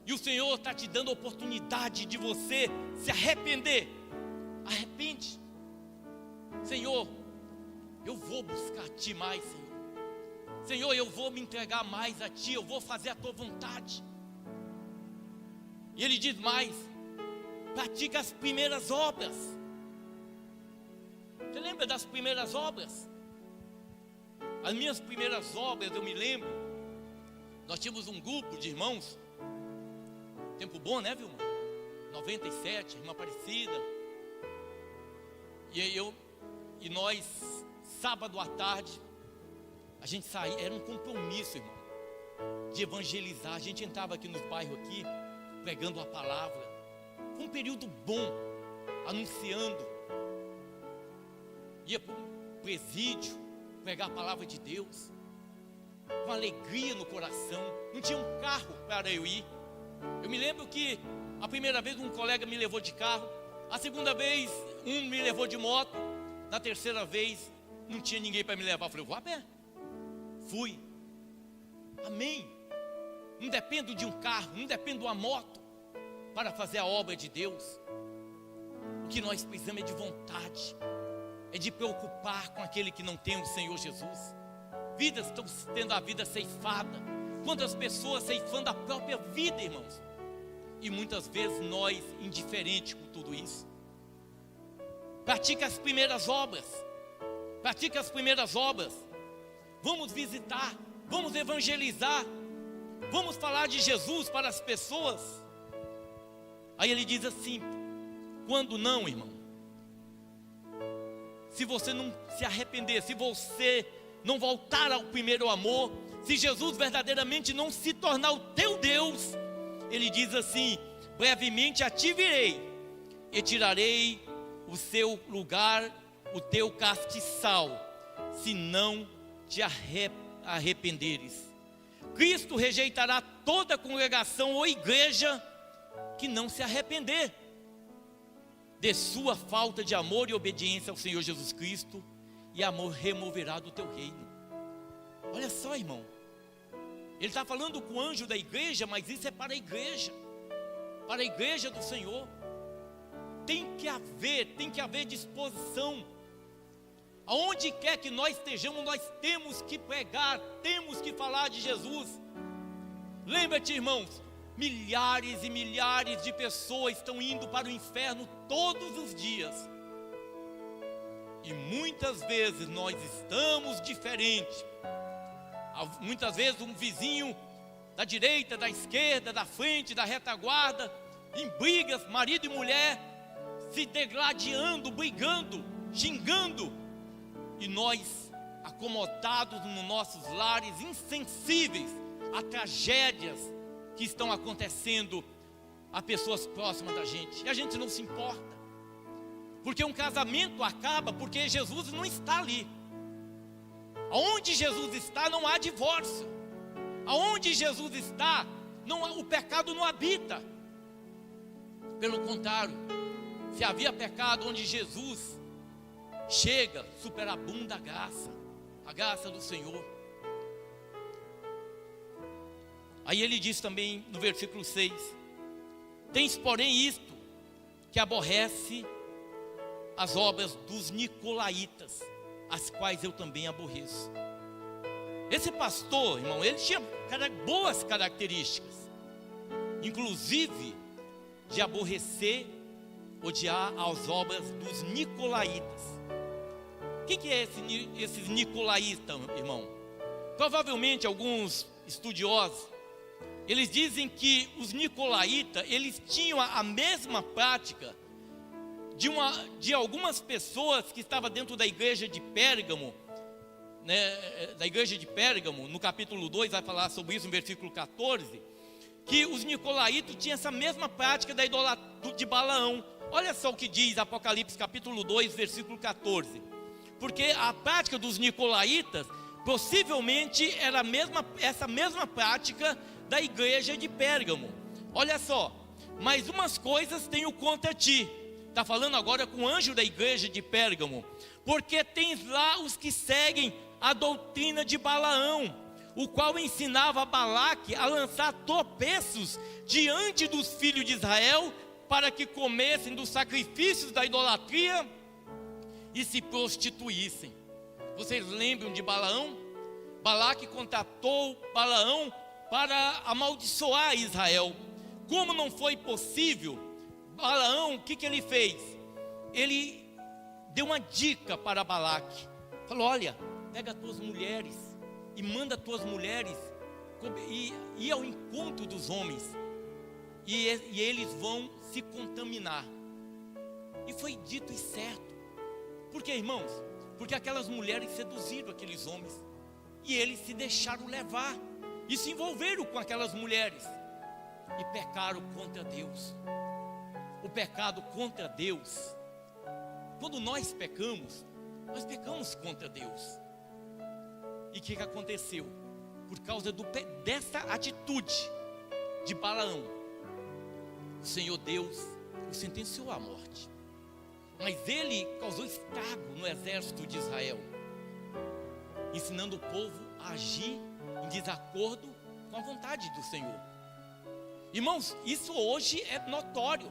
e o Senhor está te dando a oportunidade de você se arrepender, arrepende. Senhor, eu vou buscar a Ti mais, Senhor. Senhor, eu vou me entregar mais a Ti, eu vou fazer a Tua vontade. E Ele diz mais, pratica as primeiras obras. Você lembra das primeiras obras? As minhas primeiras obras, eu me lembro, nós tínhamos um grupo de irmãos, tempo bom, né, Vilma? 97, irmã Aparecida. E nós, sábado à tarde, a gente saía, era um compromisso, irmão, de evangelizar. A gente entrava aqui nos bairros aqui, pregando a palavra. Foi um período bom, anunciando. Ia para o presídio, pregar a palavra de Deus, com alegria no coração. Não tinha um carro para eu ir. Eu me lembro que a primeira vez um colega me levou de carro, a segunda vez um me levou de moto, na terceira vez não tinha ninguém para me levar. Eu falei, vou a pé. Fui. Amém. Não dependo de um carro, não dependo de uma moto para fazer a obra de Deus. O que nós precisamos é de vontade, é de preocupar com aquele que não tem o Senhor Jesus. Vidas estão tendo a vida ceifada. Quantas pessoas ceifando a própria vida, irmãos? E muitas vezes nós indiferentes com tudo isso. Pratica as primeiras obras. Pratica as primeiras obras. Vamos visitar, vamos evangelizar, vamos falar de Jesus para as pessoas. Aí ele diz assim, quando não, irmão, se você não se arrepender, se você não voltar ao primeiro amor, se Jesus verdadeiramente não se tornar o teu Deus, ele diz assim, brevemente a ti virei, e tirarei o seu lugar, o teu castiçal, se não te arrependeres. Cristo rejeitará toda a congregação ou igreja que não se arrepender de sua falta de amor e obediência ao Senhor Jesus Cristo, e amor removerá do teu reino. Olha só, irmão, ele está falando com o anjo da igreja, mas isso é para a igreja do Senhor. Tem que haver disposição. Aonde quer que nós estejamos, nós temos que pregar, temos que falar de Jesus. Lembra-te, irmãos, milhares e milhares de pessoas estão indo para o inferno todos os dias. E muitas vezes nós estamos diferentes. Muitas vezes um vizinho da direita, da esquerda, da frente, da retaguarda, em brigas, marido e mulher, se degladiando, brigando, xingando. E nós, acomodados nos nossos lares, insensíveis a tragédias que estão acontecendo a pessoas próximas da gente. E a gente não se importa. Porque um casamento acaba porque Jesus não está ali. Aonde Jesus está não há divórcio. Aonde Jesus está, o pecado não habita. Pelo contrário, se havia pecado onde Jesus chega, superabunda a graça do Senhor. Aí ele diz também no versículo 6: tens porém isto, que aborrece as obras dos nicolaítas, as quais eu também aborreço. Esse pastor, irmão, ele tinha boas características, inclusive de aborrecer, odiar as obras dos nicolaítas. O que é esses nicolaítas, irmão? Provavelmente alguns estudiosos, eles dizem que os nicolaítas, eles tinham a mesma prática de algumas pessoas que estavam dentro da igreja de Pérgamo, né, da igreja de Pérgamo, no capítulo 2 vai falar sobre isso no versículo 14, que os nicolaítas tinham essa mesma prática da idolatria de Balaão. Olha só o que diz Apocalipse capítulo 2, versículo 14. Porque a prática dos nicolaítas possivelmente era essa mesma prática da igreja de Pérgamo. Olha só: mas umas coisas tenho contra ti. Está falando agora com o anjo da igreja de Pérgamo. Porque tens lá os que seguem a doutrina de Balaão, o qual ensinava a Balaque a lançar tropeços diante dos filhos de Israel, para que comessem dos sacrifícios da idolatria e se prostituíssem. Vocês lembram de Balaão? Balaque contratou Balaão para amaldiçoar Israel. Como não foi possível, Balaão, o que ele fez? Ele deu uma dica para Balaque. Falou: olha, pega as tuas mulheres e manda as tuas mulheres ir ao encontro dos homens, e eles vão se contaminar. E foi dito e certo. Por quê, irmãos? Porque aquelas mulheres seduziram aqueles homens, e eles se deixaram levar, e se envolveram com aquelas mulheres, e pecaram contra Deus. O pecado contra Deus, quando nós pecamos contra Deus. E o que aconteceu? Por causa dessa atitude de Balaão, o Senhor Deus o sentenciou à morte. Mas ele causou estrago no exército de Israel, ensinando o povo a agir em desacordo com a vontade do Senhor. Irmãos, isso hoje é notório.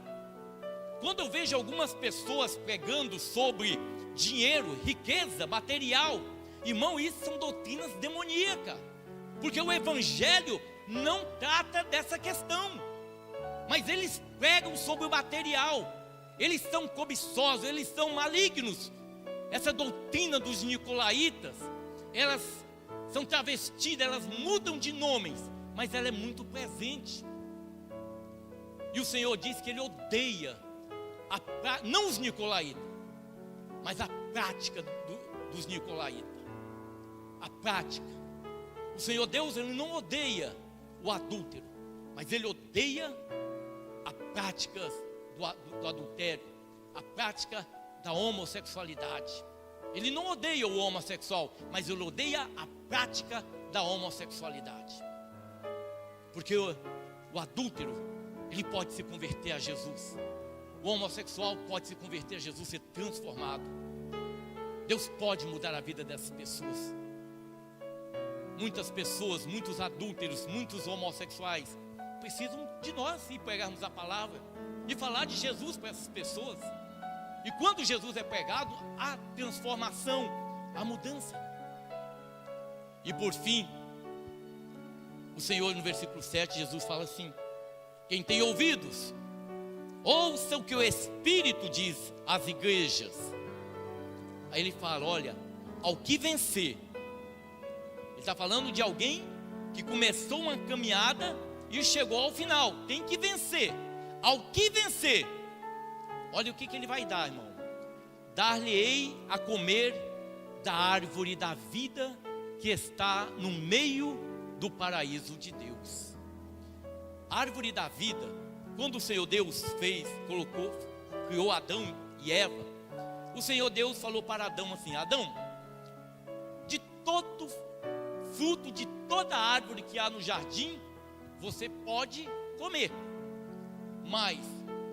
Quando eu vejo algumas pessoas pregando sobre dinheiro, riqueza, material, irmão, isso são doutrinas demoníacas, porque o evangelho não trata dessa questão. Mas eles pregam sobre o material, eles são cobiçosos, eles são malignos. Essa doutrina dos nicolaítas, elas são travestidas, elas mudam de nomes, mas ela é muito presente. E o Senhor diz que Ele odeia não os nicolaítas, mas a prática dos nicolaítas. A prática. O Senhor Deus, Ele não odeia o adúltero, mas Ele odeia a prática do adultério, a prática da homossexualidade. Ele não odeia o homossexual, mas ele odeia a prática da homossexualidade. Porque o adúltero, ele pode se converter a Jesus. O homossexual pode se converter a Jesus, ser transformado. Deus pode mudar a vida dessas pessoas. Muitas pessoas, muitos adúlteros, muitos homossexuais precisam de nós ir pregarmos a palavra e falar de Jesus para essas pessoas. E quando Jesus é pregado, há transformação, há mudança. E por fim, o Senhor no versículo 7, Jesus fala assim: quem tem ouvidos, ouça o que o Espírito diz às igrejas. Aí ele fala, olha, ao que vencer. Ele está falando de alguém que começou uma caminhada e chegou ao final. Tem que vencer. Ao que vencer, olha o que ele vai dar, irmão. Dar-lhe-ei a comer da árvore da vida que está no meio do paraíso de Deus. A árvore da vida, quando o Senhor Deus criou Adão e Eva, o Senhor Deus falou para Adão assim: Adão, de todo fruto de toda árvore que há no jardim, você pode comer, mas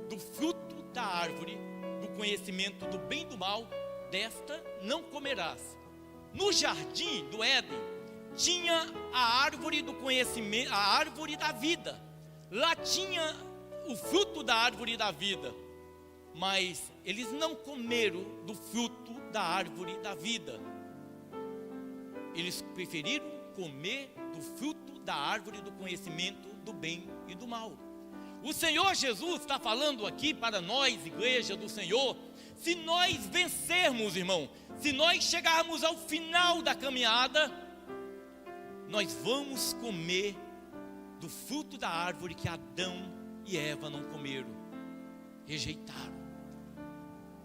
do fruto da árvore do conhecimento do bem e do mal, desta não comerás. No jardim do Éden tinha a árvore do conhecimento, a árvore da vida. Lá tinha o fruto da árvore da vida, mas eles não comeram do fruto da árvore da vida. Eles preferiram comer do fruto da árvore do conhecimento do bem e do mal. O Senhor Jesus está falando aqui para nós, igreja do Senhor, se nós vencermos, irmão, se nós chegarmos ao final da caminhada, nós vamos comer do fruto da árvore que Adão e Eva não comeram, rejeitaram.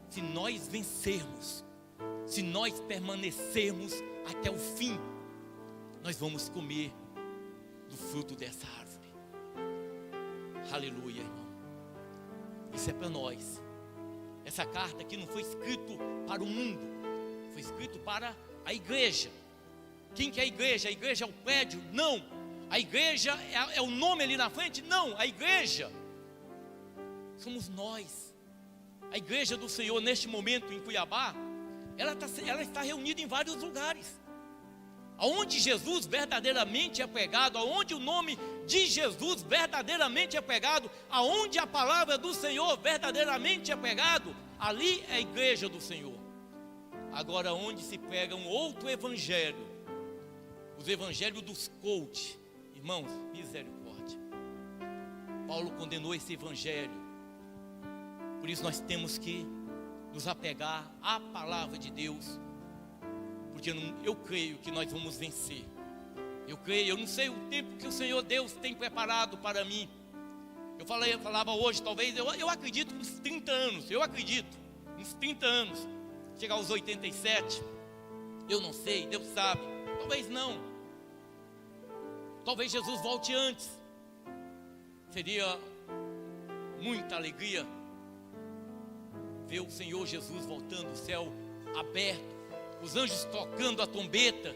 Se nós vencermos, se nós permanecermos até o fim, nós vamos comer do fruto dessa árvore. Aleluia, irmão. Isso é para nós. Essa carta aqui não foi escrito para o mundo, foi escrito para a igreja. Quem que é a igreja? A igreja é o prédio? Não. A igreja é o nome ali na frente? Não. A igreja somos nós. A igreja do Senhor neste momento em Cuiabá, ela está reunida em vários lugares. Aonde Jesus verdadeiramente é pregado, aonde o nome de Jesus verdadeiramente é pregado, aonde a palavra do Senhor verdadeiramente é pregado, ali é a igreja do Senhor. Agora, onde se prega um outro evangelho, os evangelhos dos coach, irmãos, misericórdia. Paulo condenou esse evangelho. Por isso nós temos que nos apegar à palavra de Deus, porque eu creio que nós vamos vencer. Eu não sei o tempo que o Senhor Deus tem preparado para mim. Eu falava hoje, talvez, eu acredito uns 30 anos, uns 30 anos, chegar aos 87, eu não sei, Deus sabe, talvez não, talvez Jesus volte antes. Seria muita alegria ver o Senhor Jesus voltando, o céu aberto, os anjos tocando a trombeta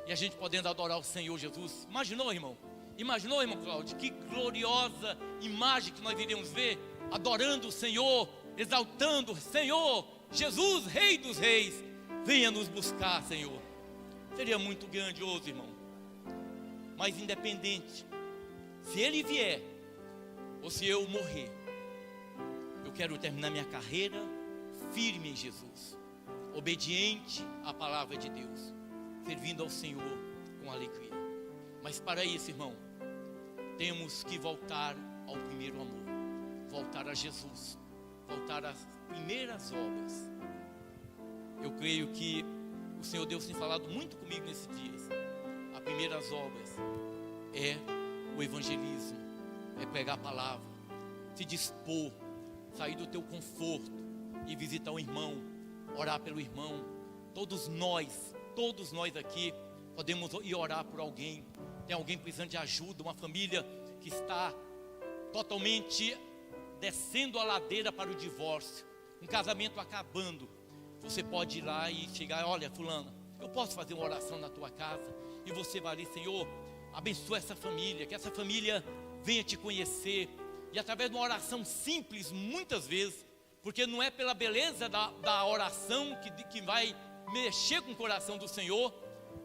e a gente podendo adorar o Senhor Jesus. Imaginou, irmão? Imaginou, irmão Cláudio? Que gloriosa imagem que nós iríamos ver, adorando o Senhor, exaltando: Senhor, Jesus, Rei dos Reis, venha nos buscar, Senhor. Seria muito grandioso, irmão. Mas independente, se Ele vier ou se eu morrer, eu quero terminar minha carreira firme em Jesus, obediente à palavra de Deus, servindo ao Senhor com alegria. Mas para isso, irmão, temos que voltar ao primeiro amor, voltar a Jesus, voltar às primeiras obras. Eu creio que o Senhor Deus tem falado muito comigo nesses dias. As primeiras obras é o evangelismo, é pregar a palavra, se dispor, sair do teu conforto e visitar o irmão, orar pelo irmão. Todos nós aqui podemos ir orar por alguém. Tem alguém precisando de ajuda, uma família que está totalmente descendo a ladeira para o divórcio, um casamento acabando, você pode ir lá e chegar: olha, fulano, eu posso fazer uma oração na tua casa? E você vai ali: Senhor, abençoa essa família, que essa família venha te conhecer. E através de uma oração simples, muitas vezes, porque não é pela beleza da oração que vai mexer com o coração do Senhor,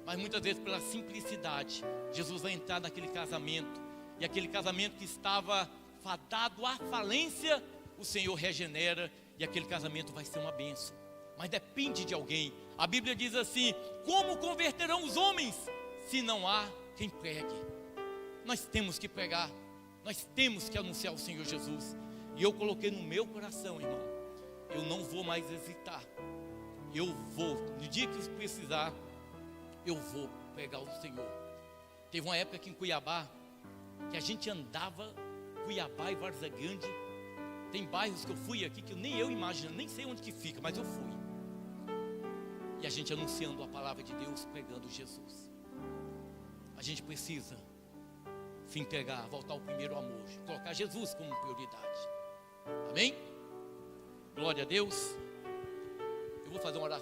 mas muitas vezes pela simplicidade, Jesus vai entrar naquele casamento, e aquele casamento que estava fadado à falência, o Senhor regenera, e aquele casamento vai ser uma bênção. Mas depende de alguém. A Bíblia diz assim: como converterão os homens se não há quem pregue? Nós temos que pregar, nós temos que anunciar o Senhor Jesus. E eu coloquei no meu coração, irmão, eu não vou mais hesitar. Eu vou, no dia que precisar, eu vou pregar o Senhor. Teve uma época aqui em Cuiabá que a gente andava, Cuiabá e Várzea Grande. Tem bairros que eu fui aqui que nem eu imagino, nem sei onde que fica, mas eu fui. E a gente anunciando a palavra de Deus, pregando Jesus. A gente precisa se entregar, voltar ao primeiro amor, colocar Jesus como prioridade. Amém? Glória a Deus. Eu vou fazer uma oração.